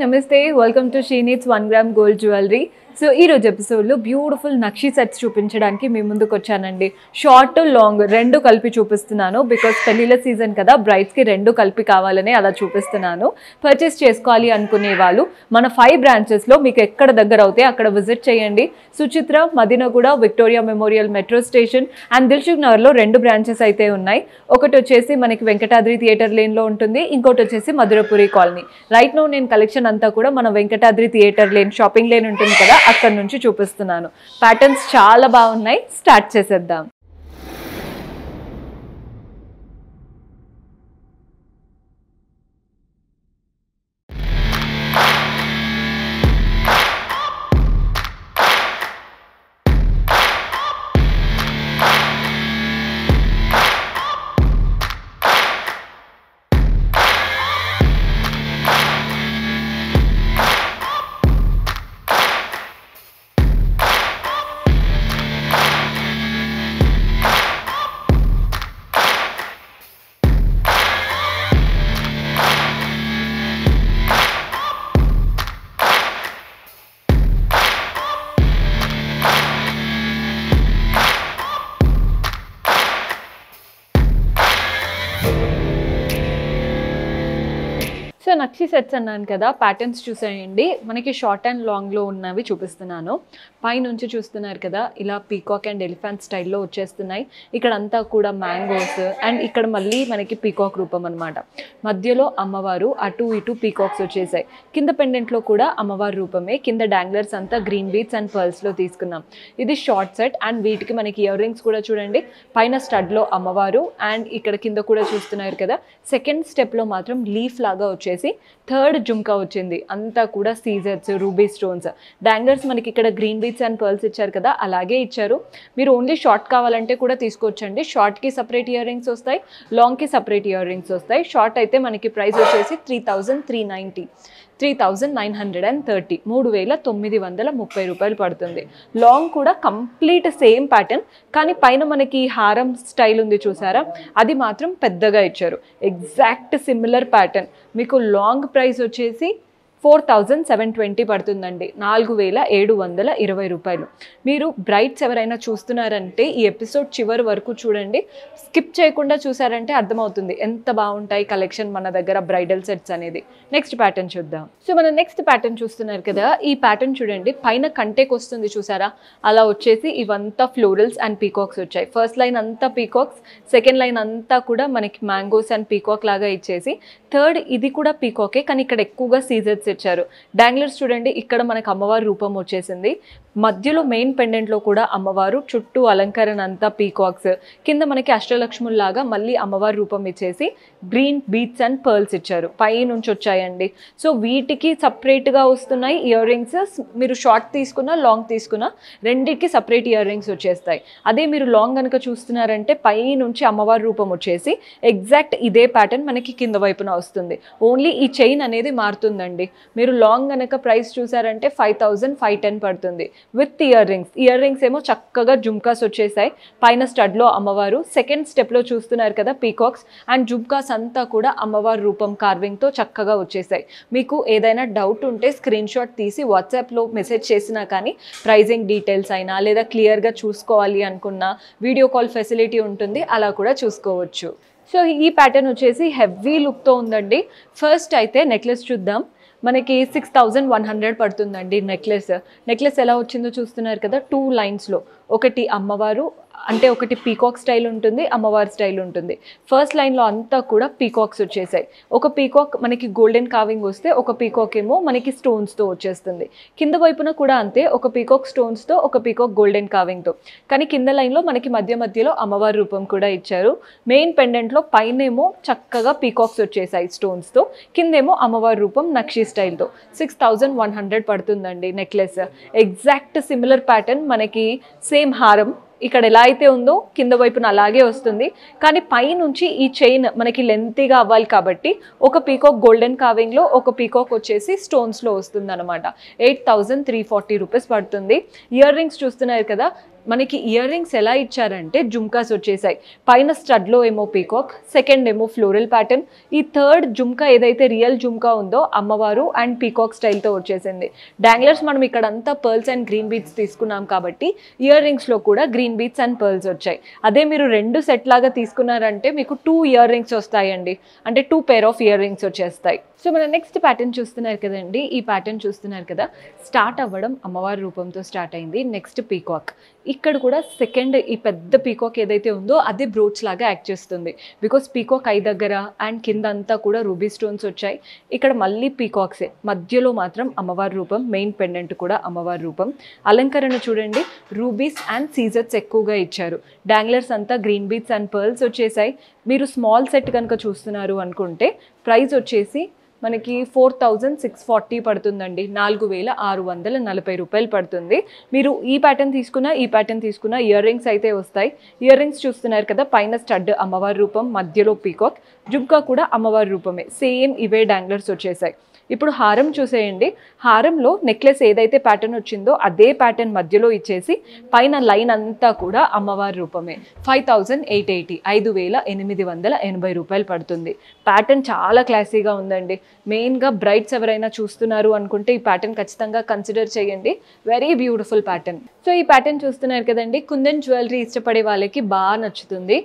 నమస్తే welcome to she needs 1 gram gold jewellery. So ఈ రోజు ఎపిసోడ్లో బ్యూటిఫుల్ నక్షి సెట్స్ చూపించడానికి మీ ముందుకు వచ్చానండి. షార్ట్ లాంగ్ రెండు కలిపి చూపిస్తున్నాను బికాస్ పెళ్లిళ్ళ సీజన్ కదా, బ్రైడ్స్కి రెండు కలిపి కావాలని అలా చూపిస్తున్నాను. పర్చేస్ చేసుకోవాలి అనుకునే వాళ్ళు మన 5 బ్రాంచెస్లో మీకు ఎక్కడ దగ్గర అవుతాయి అక్కడ విజిట్ చేయండి. Suchitra, Madinaguda, Victoria memorial metro station and Dilsukh నగర్లో 2 బ్రాంచెస్ అయితే ఉన్నాయి. ఒకటి వచ్చేసి మనకి వెంకటాద్రి థియేటర్ లేన్లో ఉంటుంది, ఇంకోటి వచ్చేసి మధురపురి కాలనీ. రైట్ నో నేను కలెక్షన్ అంతా కూడా మన Venkatadri theatre lane shopping lane ఉంటుంది కదా, అక్కడ నుంచి చూపిస్తున్నాను. ప్యాటర్న్స్ చాలా బాగున్నాయి, స్టార్ట్ చేసేద్దాం. సో నక్షి సెట్స్ అన్నాను కదా, ప్యాటర్న్స్ చూసేయండి. మనకి షార్ట్ అండ్ లాంగ్లో ఉన్నవి చూపిస్తున్నాను. పైనుంచి చూస్తున్నారు కదా, ఇలా పీకాక్ అండ్ ఎలిఫెంట్ స్టైల్లో వచ్చేస్తున్నాయి. ఇక్కడ అంతా కూడా మ్యాంగోస్ అండ్ ఇక్కడ మళ్ళీ మనకి పీకాక్ రూపం అనమాట. మధ్యలో అమ్మవారు, అటు ఇటు పీకాక్స్ వచ్చేసాయి. కింద పెండెంట్లో కూడా అమ్మవారి రూపమే. కింద డాంగ్లర్స్ అంతా గ్రీన్ బీట్స్ అండ్ పర్ల్స్లో తీసుకున్నాం. ఇది షార్ట్ సెట్ అండ్ వీటికి మనకి ఇయర్ రింగ్స్ కూడా చూడండి. పైన స్టడ్లో అమ్మవారు అండ్ ఇక్కడ కింద కూడా చూస్తున్నారు కదా. సెకండ్ స్టెప్లో మాత్రం లీఫ్ లాగా వచ్చేసి థర్డ్ జుమ్కా వచ్చింది. అంతా కూడా సీజర్స్, రూబీ స్టోన్స్, డాంగ్లర్స్ మనకి ఇక్కడ గ్రీన్ బీట్స్ అండ్ పర్ల్స్ ఇచ్చారు కదా, అలాగే ఇచ్చారు. మీరు ఓన్లీ షార్ట్ కావాలంటే కూడా తీసుకోవచ్చండి. షార్ట్కి సపరేట్ ఇయర్ రింగ్స్ వస్తాయి, లాంగ్కి సపరేట్ ఇయర్ రింగ్స్ వస్తాయి. షార్ట్ అయితే మనకి ప్రైస్ వచ్చేసి 3,390, 3,930, 3,930 రూపాయలు పడుతుంది. లాంగ్ కూడా కంప్లీట్ సేమ్ ప్యాటర్న్, కానీ పైన మనకి హారం స్టైల్ ఉంది చూసారా, అది మాత్రం పెద్దగా ఇచ్చారు. Exact similar pattern. మీకు లాంగ్ ప్రైస్ వచ్చేసి 4,720 పడుతుందండి, 4,720 రూపాయలు. మీరు బ్రైడ్స్ ఎవరైనా చూస్తున్నారంటే ఈ ఎపిసోడ్ చివరి వరకు చూడండి. స్కిప్ చేయకుండా చూసారంటే అర్థమవుతుంది ఎంత బాగుంటాయి కలెక్షన్ మన దగ్గర బ్రైడల్ సెట్స్ అనేది. నెక్స్ట్ ప్యాటర్న్ చూద్దాం. సో మన నెక్స్ట్ ప్యాటర్న్ చూస్తున్నారు కదా, ఈ ప్యాటర్న్ చూడండి. పైన కంటెక్ వస్తుంది చూసారా, అలా వచ్చేసి ఇవంతా ఫ్లోరల్స్ అండ్ పీకాక్స్ వచ్చాయి. ఫస్ట్ లైన్ అంతా పీకాక్స్, సెకండ్ లైన్ అంతా కూడా మనకి మ్యాంగోస్ అండ్ పీకాక్ లాగా ఇచ్చేసి, థర్డ్ ఇది కూడా పీకాకే కానీ ఇక్కడ ఎక్కువగా సీజర్స్ ఇచ్చారు. డాంగ్లర్స్ చూడండి, ఇక్కడ మనకు అమ్మవారి రూపం వచ్చేసింది. మధ్యలో మెయిన్ పెండెంట్లో కూడా అమ్మవారు, చుట్టూ అలంకరణ అంతా పీకాక్స్, కింద మనకి అష్టలక్ష్ముల్లాగా మళ్ళీ అమ్మవారి రూపం ఇచ్చేసి గ్రీన్ బీట్స్ అండ్ పర్ల్స్ ఇచ్చారు. పై నుంచి వచ్చాయండి. సో వీటికి సపరేట్గా వస్తున్నాయి ఇయర్ రింగ్స్. మీరు షార్ట్ తీసుకున్నా లాంగ్ తీసుకున్నా రెండింటికి సపరేట్ ఇయర్ రింగ్స్ వచ్చేస్తాయి. అదే మీరు లాంగ్ కనుక చూస్తున్నారంటే పై నుంచి అమ్మవారి రూపం వచ్చేసి ఎగ్జాక్ట్ ఇదే ప్యాటర్న్ మనకి కింద వైపున వస్తుంది. ఓన్లీ ఈ చైన్ అనేది మారుతుందండి. మీరు లాంగ్ కనుక ప్రైస్ చూసారంటే 5,510 పడుతుంది with ear rings. Ear rings ఏమో చక్కగా జుమ్కాస్ వచ్చేసాయి. పైన స్టడ్లో అమ్మవారు, సెకండ్ స్టెప్లో చూస్తున్నారు కదా పీకాక్స్ అండ్ జుమ్కాస్ అంతా కూడా అమ్మవారి రూపం కార్వింగ్తో చక్కగా వచ్చేసాయి. మీకు ఏదైనా డౌట్ ఉంటే స్క్రీన్ షాట్ తీసి వాట్సాప్లో మెసేజ్ చేసినా కానీ ప్రైజింగ్ డీటెయిల్స్ అయినా లేదా క్లియర్గా చూసుకోవాలి అనుకున్న వీడియో కాల్ ఫెసిలిటీ ఉంటుంది, అలా కూడా చూసుకోవచ్చు. సో ఈ ప్యాటర్న్ వచ్చేసి హెవీ లుక్తో ఉందండి. ఫస్ట్ అయితే నెక్లెస్ చూద్దాం. మనకి 6,100 పడుతుందండి నెక్లెస్ ఎలా వచ్చిందో చూస్తున్నారు కదా. 2 లైన్స్లో ఒకటి అమ్మవారు అంటే ఒకటి పీకాక్ స్టైల్ ఉంటుంది, అమ్మవారి స్టైల్ ఉంటుంది. ఫస్ట్ లైన్లో అంతా కూడా పీకాక్స్ వచ్చేసాయి. ఒక పీకాక్ మనకి గోల్డెన్ కావింగ్ వస్తే, ఒక పీకాక్ ఏమో మనకి స్టోన్స్తో వచ్చేస్తుంది. కింద వైపున కూడా అంతే, ఒక పీకాక్ స్టోన్స్తో, ఒక పీకాక్ గోల్డెన్ కావింగ్తో. కానీ కింద లైన్లో మనకి మధ్యలో అమ్మవారి రూపం కూడా ఇచ్చారు. మెయిన్ పెండెంట్లో పైనేమో చక్కగా పీకాక్స్ వచ్చేసాయి స్టోన్స్తో, కిందేమో అమ్మవారి రూపం నక్షి స్టైల్తో. 6,100 పడుతుందండి నెక్లెస్. ఎగ్జాక్ట్ సిమిలర్ ప్యాటర్న్, మనకి సేమ్ హారం ఇక్కడ ఎలా అయితే ఉందో కింద వైపున అలాగే వస్తుంది. కానీ పై నుంచి ఈ చైన్ మనకి లెంతీగా అవ్వాలి కాబట్టి ఒక పీకాక్ గోల్డెన్ కావింగ్లో, ఒక పీకాక్ వచ్చేసి స్టోన్స్లో వస్తుంది అనమాట. 8,340 రూపీస్ పడుతుంది. ఇయర్ రింగ్స్ చూస్తున్నారు కదా, మనకి ఇయర్ రింగ్స్ ఎలా ఇచ్చారంటే జుమ్కాస్ వచ్చేసాయి. పైన స్టడ్లో ఏమో పీకాక్, సెకండ్ ఏమో ఫ్లోరల్ ప్యాటర్న్, ఈ థర్డ్ జుమ్కా ఏదైతే రియల్ జుమ్కా ఉందో అమ్మవారు అండ్ పీకాక్ స్టైల్తో వచ్చేసింది. డాంగ్లర్స్ మనం ఇక్కడ అంతా పర్ల్స్ అండ్ గ్రీన్ బీడ్స్ తీసుకున్నాం కాబట్టి ఇయర్ రింగ్స్లో కూడా గ్రీన్ బీడ్స్ అండ్ పర్ల్స్ వచ్చాయి. అదే మీరు 2 సెట్ లాగా తీసుకున్నారంటే మీకు 2 ఇయర్ రింగ్స్ వస్తాయండి, అంటే 2 పేర్ ఆఫ్ ఇయర్ రింగ్స్ వచ్చేస్తాయి. సో మన నెక్స్ట్ ప్యాటర్న్ చూస్తున్నారు కదండి, ఈ ప్యాటర్న్ చూస్తున్నారు కదా, స్టార్ట్ అవ్వడం అమ్మవారి రూపంతో స్టార్ట్ అయింది. నెక్స్ట్ పీకాక్, ఇక్కడ కూడా సెకండ్ ఈ పెద్ద పీకాక్ ఏదైతే ఉందో అది బ్రోచ్ లాగా యాక్ట్ చేస్తుంది. బికాస్ పీకాక్ ఐ దగ్గర అండ్ కింద అంతా కూడా రూబీ స్టోన్స్ వచ్చాయి. ఇక్కడ మళ్ళీ పీకాక్సే, మధ్యలో మాత్రం అమ్మవారి రూపం, మెయిన్ పెండెంట్ కూడా అమ్మవారి రూపం. అలంకరణ చూడండి, రూబీస్ అండ్ సీజర్స్ ఎక్కువగా ఇచ్చారు. డాంగ్లర్స్ అంతా గ్రీన్ బీడ్స్ అండ్ పర్ల్స్ వచ్చేసాయి. మీరు స్మాల్ సెట్ కనుక చూస్తున్నారు అనుకుంటే ప్రైస్ వచ్చేసి మనకి 4640 పడుతుందండి, 4640 రూపాయలు పడుతుంది. మీరు ఈ ప్యాటర్న్ తీసుకున్న ఇయర్ రింగ్స్ అయితే వస్తాయి. ఇయర్ రింగ్స్ చూస్తున్నారు కదా, పైన స్టడ్ అమ్మవారి రూపం, మధ్యలో పీకాక్, జుమ్కా కూడా అమ్మవారి రూపమే, సేమ్ ఇవే డాంగ్లర్స్ వచ్చేసాయి. ఇప్పుడు హారం చూసేయండి, హారంలో నెక్లెస్ ఏదైతే ప్యాటర్న్ వచ్చిందో అదే ప్యాటర్న్ మధ్యలో ఇచ్చేసి పైన లైన్ అంతా కూడా అమ్మవారి రూపమే. 5880, 5880 రూపాయలు పడుతుంది. ప్యాటర్న్ చాలా క్లాసీగా ఉందండి. మెయిన్గా బ్రైడ్స్ ఎవరైనా చూస్తున్నారు అనుకుంటే ఈ ప్యాటర్న్ ఖచ్చితంగా కన్సిడర్ చేయండి. Very beautiful pattern. సో ఈ ప్యాటర్న్ చూస్తున్నారు కదండి, కుందన్ జ్యువెలరీ ఇష్టపడే వాళ్ళకి బాగా నచ్చుతుంది.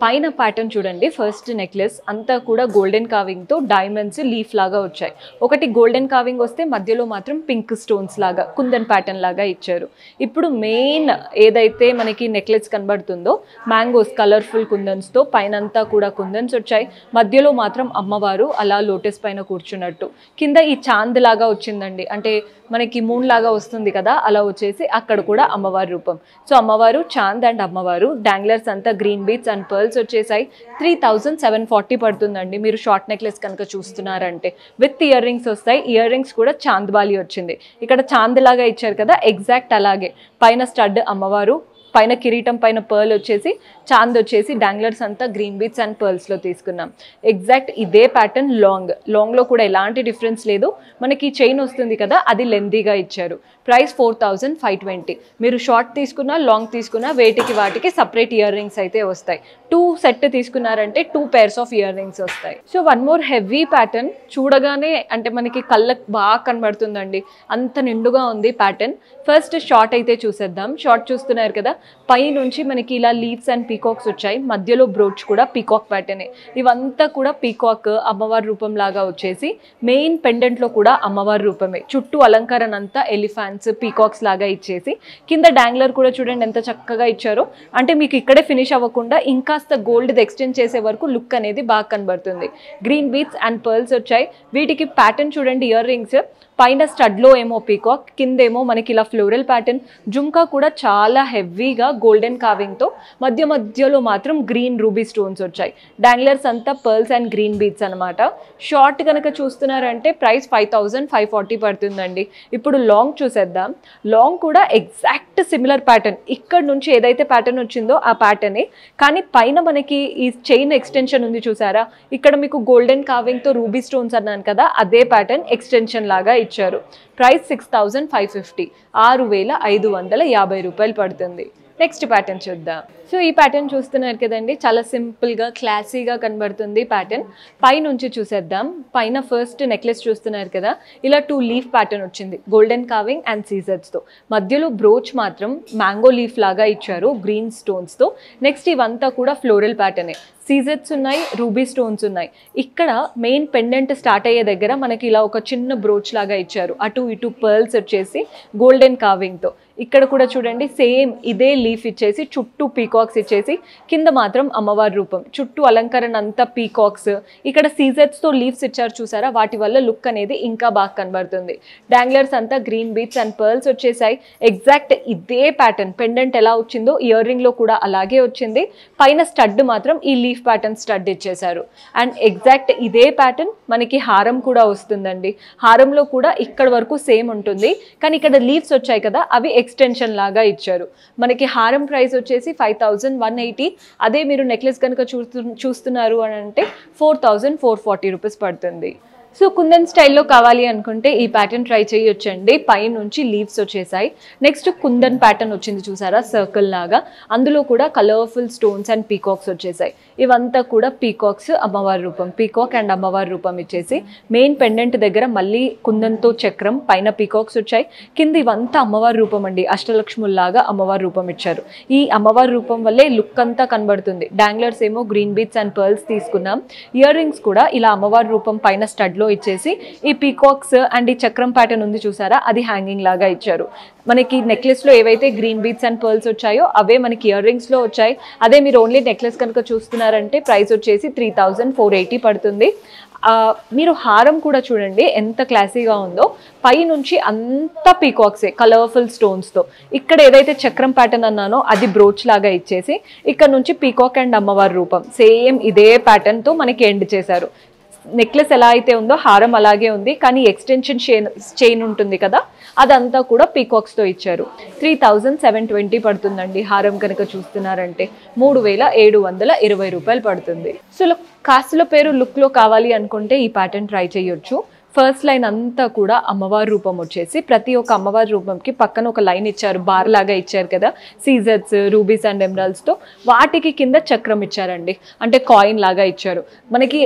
పైన ప్యాటర్న్ చూడండి, ఫస్ట్ నెక్లెస్ అంతా కూడా గోల్డెన్ కావింగ్తో డైమండ్స్ లీఫ్ లాగా వచ్చాయి. ఒకటి గోల్డెన్ కావింగ్ వస్తే మధ్యలో మాత్రం పింక్ స్టోన్స్ లాగా కుందన్ ప్యాటర్న్ లాగా ఇచ్చారు. ఇప్పుడు మెయిన్ ఏదైతే మనకి నెక్లెస్ కనబడుతుందో మ్యాంగోస్ కలర్ఫుల్ కుందన్స్తో పైన అంతా కూడా కుందన్స్ వచ్చాయి. మధ్యలో మాత్రం అమ్మవారు అలా లోటస్ పైన కూర్చున్నట్టు, కింద ఈ చాంద్ లాగా వచ్చిందండి, అంటే మనకి మూన్ లాగా వస్తుంది కదా, అలా వచ్చేసి అక్కడ కూడా అమ్మవారి రూపం. సో అమ్మవారు చాంద్ అండ్ అమ్మవారు, డాంగ్లర్స్ అంతా గ్రీన్ బీడ్స్ అండ్ పర్ల్స్ వచ్చేసాయి. 3740 పడుతుందండి మీరు షార్ట్ నెక్లెస్ కనుక చూస్తున్నారంటే. విత్ ఇయర్ రింగ్స్ వస్తాయి. ఇయర్ రింగ్స్ కూడా చాంద్ బాలి వచ్చింది. ఇక్కడ చాంద్ లాగా ఇచ్చారు కదా, ఎగ్జాక్ట్ అలాగే పైన స్టడ్ అమ్మవారు, పైన కిరీటం పైన పర్ల్ వచ్చేసి, చాంద్ వచ్చేసి, డాంగ్లర్స్ అంతా గ్రీన్ బీడ్స్ అండ్ పర్ల్స్లో తీసుకున్నాం. ఎగ్జాక్ట్ ఇదే ప్యాటర్న్ లాంగ్లో కూడా ఎలాంటి డిఫరెన్స్ లేదు. మనకి చైన్ వస్తుంది కదా, అది లెందీగా ఇచ్చారు. ప్రైస్ 4520. మీరు షార్ట్ తీసుకున్నా లాంగ్ తీసుకున్నా వేటికి వాటికి సపరేట్ ఇయర్ రింగ్స్ అయితే వస్తాయి. 2 సెట్ తీసుకున్నారంటే 2 పేర్స్ ఆఫ్ ఇయర్ రింగ్స్ వస్తాయి. So one more heavy pattern, చూడగానే అంటే మనకి కళ్ళకు బాగా కనబడుతుందండి, అంత నిండుగా ఉంది ప్యాటర్న్. ఫస్ట్ షార్ట్ అయితే చూసేద్దాం. షార్ట్ చూస్తున్నారు కదా, పై నుంచి మనకి ఇలా లీవ్స్ అండ్ పీకాక్స్ వచ్చాయి. మధ్యలో బ్రోచ్ కూడా పీకాక్ ప్యాటర్నే. ఇవంతా కూడా పీకాక్ అమ్మవారి రూపం లాగా వచ్చేసి మెయిన్ పెండెంట్లో కూడా అమ్మవారి రూపమే. చుట్టూ అలంకరణ అంతా ఎలిఫాంట్స్ పీకాక్స్ లాగా ఇచ్చేసి కింద డాంగ్లర్ కూడా చూడండి ఎంత చక్కగా ఇచ్చారో. అంటే మీకు ఇక్కడే ఫినిష్ అవ్వకుండా ఇంకాస్త గోల్డ్ ఎక్స్టెండ్ చేసే వరకు లుక్ అనేది బాగా కనబడుతుంది. గ్రీన్ బీడ్స్ అండ్ పర్ల్స్ వచ్చాయి. వీటికి ప్యాటర్న్ చూడండి, ఇయర్ రింగ్స్ పైన స్టడ్లో ఏమో పీకాక్, కిందేమో మనకి ఇలా ఫ్లోరల్ ప్యాటర్న్. జుమ్కా కూడా చాలా హెవీగా గోల్డెన్ కావింగ్తో, మధ్యలో మాత్రం గ్రీన్ రూబీ స్టోన్స్ వచ్చాయి. డాంగ్లర్స్ అంతా పర్ల్స్ అండ్ గ్రీన్ బీడ్స్ అనమాట. షార్ట్ కనుక చూస్తున్నారంటే ప్రైస్ 5540 పడుతుందండి. ఇప్పుడు లాంగ్ చూసేద్దాం. లాంగ్ కూడా ఎగ్జాక్ట్ సిమిలర్ ప్యాటర్న్, ఇక్కడ నుంచి ఏదైతే ప్యాటర్న్ వచ్చిందో ఆ ప్యాటర్నే, కానీ పైన మనకి ఈ చైన్ ఎక్స్టెన్షన్ ఉంది చూసారా, ఇక్కడ మీకు గోల్డెన్ కావింగ్తో రూబీ స్టోన్స్ అన్నాను కదా, అదే ప్యాటర్న్ ఎక్స్టెన్షన్ లాగా ఇచ్చారు. ప్రైస్ 6550, 6550 రూపాయలు పడుతుంది. నెక్స్ట్ ప్యాటర్న్ చూద్దాం. సో ఈ ప్యాటర్న్ చూస్తున్నారు కదండి, చాలా సింపుల్గా క్లాసీగా కనబడుతుంది ప్యాటర్న్. పైనుంచి చూసేద్దాం. పైన ఫస్ట్ నెక్లెస్ చూస్తున్నారు కదా, ఇలా 2 లీఫ్ ప్యాటర్న్ వచ్చింది, గోల్డెన్ కావింగ్ అండ్ సీజర్స్తో. మధ్యలో బ్రోచ్ మాత్రం మ్యాంగో లీఫ్ లాగా ఇచ్చారు గ్రీన్ స్టోన్స్తో. నెక్స్ట్ ఇవంతా కూడా ఫ్లోరల్ ప్యాటర్నే, సీజర్స్ ఉన్నాయి, రూబీ స్టోన్స్ ఉన్నాయి. ఇక్కడ మెయిన్ పెండెంట్ స్టార్ట్ అయ్యే దగ్గర మనకి ఇలా ఒక చిన్న బ్రోచ్ లాగా ఇచ్చారు. అటు ఇటు పర్ల్స్ వచ్చేసి గోల్డెన్ కావింగ్తో. ఇక్కడ కూడా చూడండి సేమ్ ఇదే లీఫ్ ఇచ్చేసి చుట్టూ పీకాక్స్ ఇచ్చేసి, కింద మాత్రం అమ్మవారి రూపం, చుట్టూ అలంకరణ అంతా పీకాక్స్. ఇక్కడ సీజర్స్తో లీవ్స్ ఇచ్చారు చూసారా, వాటి వల్ల లుక్ అనేది ఇంకా బాగా కనబడుతుంది. డాంగ్లర్స్ అంతా గ్రీన్ బీడ్స్ అండ్ పర్ల్స్ వచ్చేసాయి. ఎగ్జాక్ట్ ఇదే ప్యాటర్న్, పెండెంట్ ఎలా వచ్చిందో ఇయర్ రింగ్లో కూడా అలాగే వచ్చింది. పైన స్టడ్ మాత్రం ఈ లీఫ్ ప్యాటర్న్ స్టడ్ ఇచ్చేసారు. అండ్ ఎగ్జాక్ట్ ఇదే ప్యాటర్న్ మనకి హారం కూడా వస్తుందండి. హారంలో కూడా ఇక్కడ వరకు సేమ్ ఉంటుంది, కానీ ఇక్కడ లీవ్స్ వచ్చాయి కదా, అవి ఎక్స్టెన్షన్ లాగా ఇచ్చారు. మనకి హారం ప్రైస్ వచ్చేసి 5180. అదే మీరు నెక్లెస్ కనుక చూస్తున్నారు అని అంటే 4440 రూపీస్ పడుతుంది. సో కుందన్ స్టైల్లో కావాలి అనుకుంటే ఈ ప్యాటర్న్ ట్రై చేయొచ్చండి. పై నుంచి లీవ్స్ వచ్చేసాయి. నెక్స్ట్ కుందన్ ప్యాటర్న్ వచ్చింది చూసారా, సర్కిల్ లాగా. అందులో కూడా కలర్ఫుల్ స్టోన్స్ అండ్ పీకాక్స్ వచ్చేసాయి. ఇవంతా కూడా పీకాక్స్ అమ్మవారి రూపం, పీకాక్ అండ్ అమ్మవారి రూపం ఇచ్చేసి మెయిన్ పెండెంట్ దగ్గర మళ్ళీ కుందన్తో చక్రం, పైన పీకాక్స్ వచ్చాయి. కింద ఇవంతా అమ్మవారి రూపం అండి, అష్టలక్ష్ముల్లాగా అమ్మవారి రూపం ఇచ్చారు. ఈ అమ్మవారి రూపం వల్లే లుక్ అంతా కనబడుతుంది. డాంగ్లర్స్ ఏమో గ్రీన్ బీట్స్ అండ్ పర్ల్స్ తీసుకున్నాం. ఇయర్ రింగ్స్ కూడా ఇలా అమ్మవారి రూపం పైన స్టడ్ లో ఇచ్చేసి ఈ పీకాక్స్ అండ్ ఈ చక్రం ప్యాటర్న్ ఉంది చూసారా, అది హ్యాంగింగ్ లాగా ఇచ్చారు. మనకి నెక్లెస్ లో ఏవైతే గ్రీన్ బీట్స్ అండ్ పర్ల్స్ వచ్చాయో అవే మనకి ఇయర్ రింగ్స్ లో వచ్చాయి. అదే మీరు ఓన్లీ నెక్లెస్ కనుక చూస్తున్నారంటే ప్రైస్ వచ్చేసి 3480 పడుతుంది. మీరు హారం కూడా చూడండి ఎంత క్లాసీగా ఉందో. పై నుంచి అంతా పీకాక్సే కలర్ఫుల్ స్టోన్స్తో. ఇక్కడ ఏదైతే చక్రం ప్యాటర్న్ అన్నానో అది బ్రోచ్ లాగా ఇచ్చేసి ఇక్కడ నుంచి పీకాక్ అండ్ అమ్మవారి రూపం సేమ్ ఇదే ప్యాటర్న్తో మనకి ఎండ్ చేశారు. నెక్లెస్ ఎలా అయితే ఉందో హారం అలాగే ఉంది, కానీ ఎక్స్టెన్షన్ చైన్ ఉంటుంది కదా, అదంతా కూడా పీకాక్స్తో ఇచ్చారు. 3720 పడుతుందండి. హారం కనుక చూస్తున్నారంటే 3720 రూపాయలు పడుతుంది. సో కాసుల పేరు లుక్లో కావాలి అనుకుంటే ఈ ప్యాటర్న్ ట్రై చేయొచ్చు. ఫస్ట్ లైన్ అంతా కూడా అమ్మవారి రూపం వచ్చేసి ప్రతి ఒక్క అమ్మవారి రూపంకి పక్కన ఒక లైన్ ఇచ్చారు, బార్ లాగా ఇచ్చారు కదా, సీజర్స్, రూబీస్ అండ్ ఎమరాల్డ్స్తో. వాటికి కింద చక్రం ఇచ్చారండి, అంటే కాయిన్ లాగా ఇచ్చారు. మనకి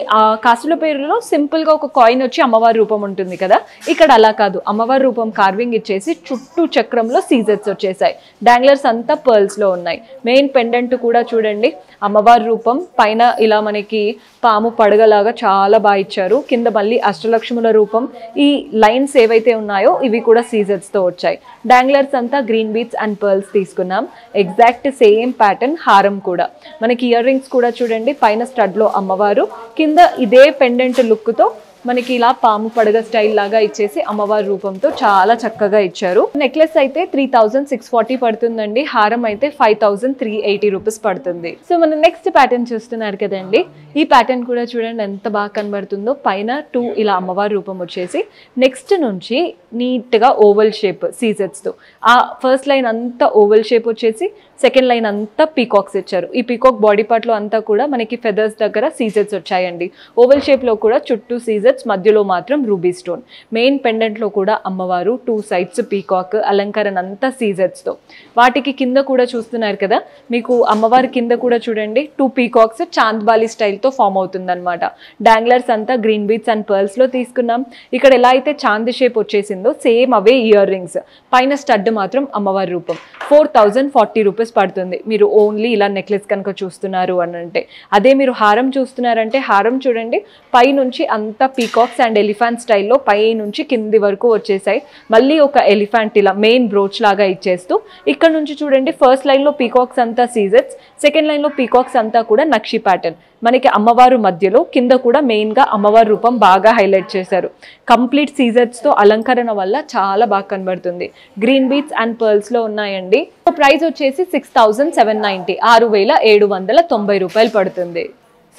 కాసుల పేరులో సింపుల్గా ఒక కాయిన్ వచ్చి అమ్మవారి రూపం ఉంటుంది కదా, ఇక్కడ అలా కాదు. అమ్మవారి రూపం కార్వింగ్ ఇచ్చేసి చుట్టూ చక్రంలో సీజర్స్ వచ్చేసాయి. డాంగ్లర్స్ అంతా పర్ల్స్లో ఉన్నాయి. మెయిన్ పెండెంట్ కూడా చూడండి అమ్మవారి రూపం పైన ఇలా మనకి పాము పడగలాగా చాలా బాగా ఇచ్చారు. కింద మళ్ళీ అష్టలక్ష్ముల రూపం. ఈ లైన్స్ ఏవైతే ఉన్నాయో ఇవి కూడా సీజర్స్తో వచ్చాయి. డాంగ్లర్స్ అంతా గ్రీన్ బీట్స్ అండ్ పర్ల్స్ తీసుకున్నాం. ఎగ్జాక్ట్ సేమ్ ప్యాటర్న్ హారం కూడా. మనకి ఇయర్ రింగ్స్ కూడా చూడండి పైన స్టడ్లో అమ్మవారు, కింద ఇదే పెండెంట్ లుక్తో మనకి ఇలా పాము పడగ స్టైల్ లాగా ఇచ్చేసి అమ్మవారి రూపంతో చాలా చక్కగా ఇచ్చారు. నెక్లెస్ అయితే 3640 పడుతుందండి. హారం అయితే 5380 రూపీస్ పడుతుంది. సో మన నెక్స్ట్ ప్యాటర్న్ చూస్తున్నారు కదండి, ఈ ప్యాటర్న్ కూడా చూడండి ఎంత బాగా కనబడుతుందో. పైన 2 ఇలా అమ్మవారి రూపం వచ్చేసి నెక్స్ట్ నుంచి నీట్గా ఓవల్ షేప్ సీజర్స్తో. ఆ ఫస్ట్ లైన్ అంతా ఓవల్ షేప్ వచ్చేసి సెకండ్ లైన్ అంతా పీకాక్స్ ఇచ్చారు. ఈ పీకాక్ బాడీ పార్ట్లో అంతా కూడా మనకి ఫెదర్స్ దగ్గర సీజర్స్ వచ్చాయండి. ఓవల్ షేప్లో కూడా చుట్టూ సీజర్స్, మధ్యలో మాత్రం రూబీ స్టోన్. మెయిన్ పెండెంట్లో కూడా అమ్మవారు, 2 సైడ్స్ పీకాక్, అలంకరణ అంతా సీజర్స్తో. వాటికి కింద కూడా చూస్తున్నారు కదా, మీకు అమ్మవారి కింద కూడా చూడండి 2 పీకాక్స్ చాంద్బాలి స్టైల్తో ఫామ్ అవుతుంది అనమాట. డాంగ్లర్స్ అంతా గ్రీన్ బీట్స్ అండ్ పర్ల్స్లో తీసుకున్నాం. ఇక్కడ ఎలా అయితే చాంద్ షేప్ వచ్చేసిందో సేమ్ అవే ఇయర్ రింగ్స్. పైన స్టడ్ మాత్రం అమ్మవారి రూపం. 4040 రూపీస్ పడుతుంది మీరు ఓన్లీ ఇలా నెక్లెస్ కనుక చూస్తున్నారు అని అంటే. అదే మీరు హారం చూస్తున్నారంటే హారం చూడండి పై నుంచి అంతా పీకాక్స్ అండ్ ఎలిఫెంట్ స్టైల్లో పై నుంచి కింది వరకు వచ్చేసాయి. మళ్ళీ ఒక ఎలిఫెంట్ ఇలా మెయిన్ బ్రోచ్ లాగా ఇచ్చేస్తూ ఇక్కడ నుంచి చూడండి ఫస్ట్ లైన్లో పీకాక్స్ అంతా సీజర్స్, సెకండ్ లైన్లో పీకాక్స్ అంతా కూడా నక్షి ప్యాటర్న్. మనకి అమ్మవారు మధ్యలో, కింద కూడా మెయిన్గా అమ్మవారి రూపం బాగా హైలైట్ చేశారు. కంప్లీట్ సీజర్స్తో అలంకరణ వల్ల చాలా బాగా కనబడుతుంది. గ్రీన్ బీట్స్ అండ్ పర్ల్స్లో ఉన్నాయండి. ప్రైస్ వచ్చేసి 6790, 6790 రూపాయలు పడుతుంది.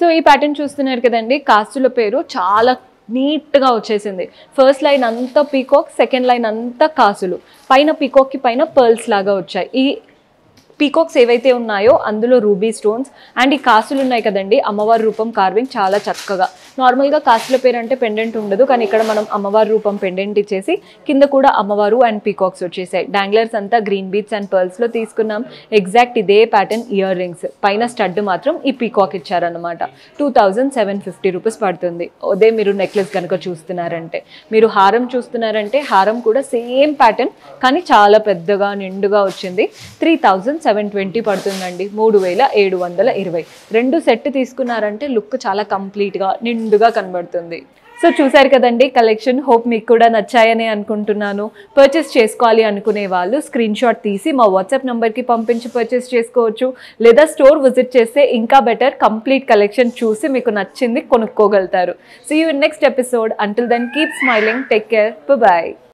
సో ఈ ప్యాటర్న్ చూస్తున్నారు కదండి, కాస్తుల పేరు చాలా నీట్గా వచ్చేసింది. ఫస్ట్ లైన్ అంతా పీకాక్, సెకండ్ లైన్ అంతా కాసులు, పైన పీకాక్కి పైన పర్ల్స్ లాగా వచ్చాయి. ఈ పీకాక్స్ ఏవైతే ఉన్నాయో అందులో రూబీ స్టోన్స్ అండ్ ఈ కాసులు ఉన్నాయి కదండి, అమ్మవారి రూపం కార్వింగ్ చాలా చక్కగా. నార్మల్గా కాసుల పేరు అంటే పెండెంట్ ఉండదు, కానీ ఇక్కడ మనం అమ్మవారి రూపం పెండెంట్ ఇచ్చేసి కింద కూడా అమ్మవారు అండ్ పీకాక్స్ వచ్చేసాయి. డాంగ్లర్స్ అంతా గ్రీన్ బీట్స్ అండ్ పర్ల్స్లో తీసుకున్నాం. ఎగ్జాక్ట్ ఇదే ప్యాటర్న్ ఇయర్ రింగ్స్, పైన స్టడ్ మాత్రం ఈ పీకాక్ ఇచ్చారనమాట. 2750 రూపీస్ పడుతుంది. అదే మీరు నెక్లెస్ కనుక చూస్తున్నారంటే. మీరు హారం చూస్తున్నారంటే హారం కూడా సేమ్ ప్యాటర్న్ కానీ చాలా పెద్దగా నిండుగా వచ్చింది. 3720 పడుతుందండి. 3720. 2 సెట్ తీసుకున్నారంటే లుక్ చాలా కంప్లీట్గా నిండుగా కనబడుతుంది. సో చూసారు కదండి కలెక్షన్. హోప్ మీకు కూడా నచ్చాయని అనుకుంటున్నాను. పర్చేస్ చేసుకోవాలి అనుకునే వాళ్ళు స్క్రీన్ షాట్ తీసి మా వాట్సాప్ నెంబర్కి పంపించి పర్చేస్ చేసుకోవచ్చు. లేదా స్టోర్ విజిట్ చేస్తే ఇంకా బెటర్, కంప్లీట్ కలెక్షన్ చూసి మీకు నచ్చింది కొనుక్కోగలుగుతారు. See you in next episode. Until then keep smiling, take care, bye.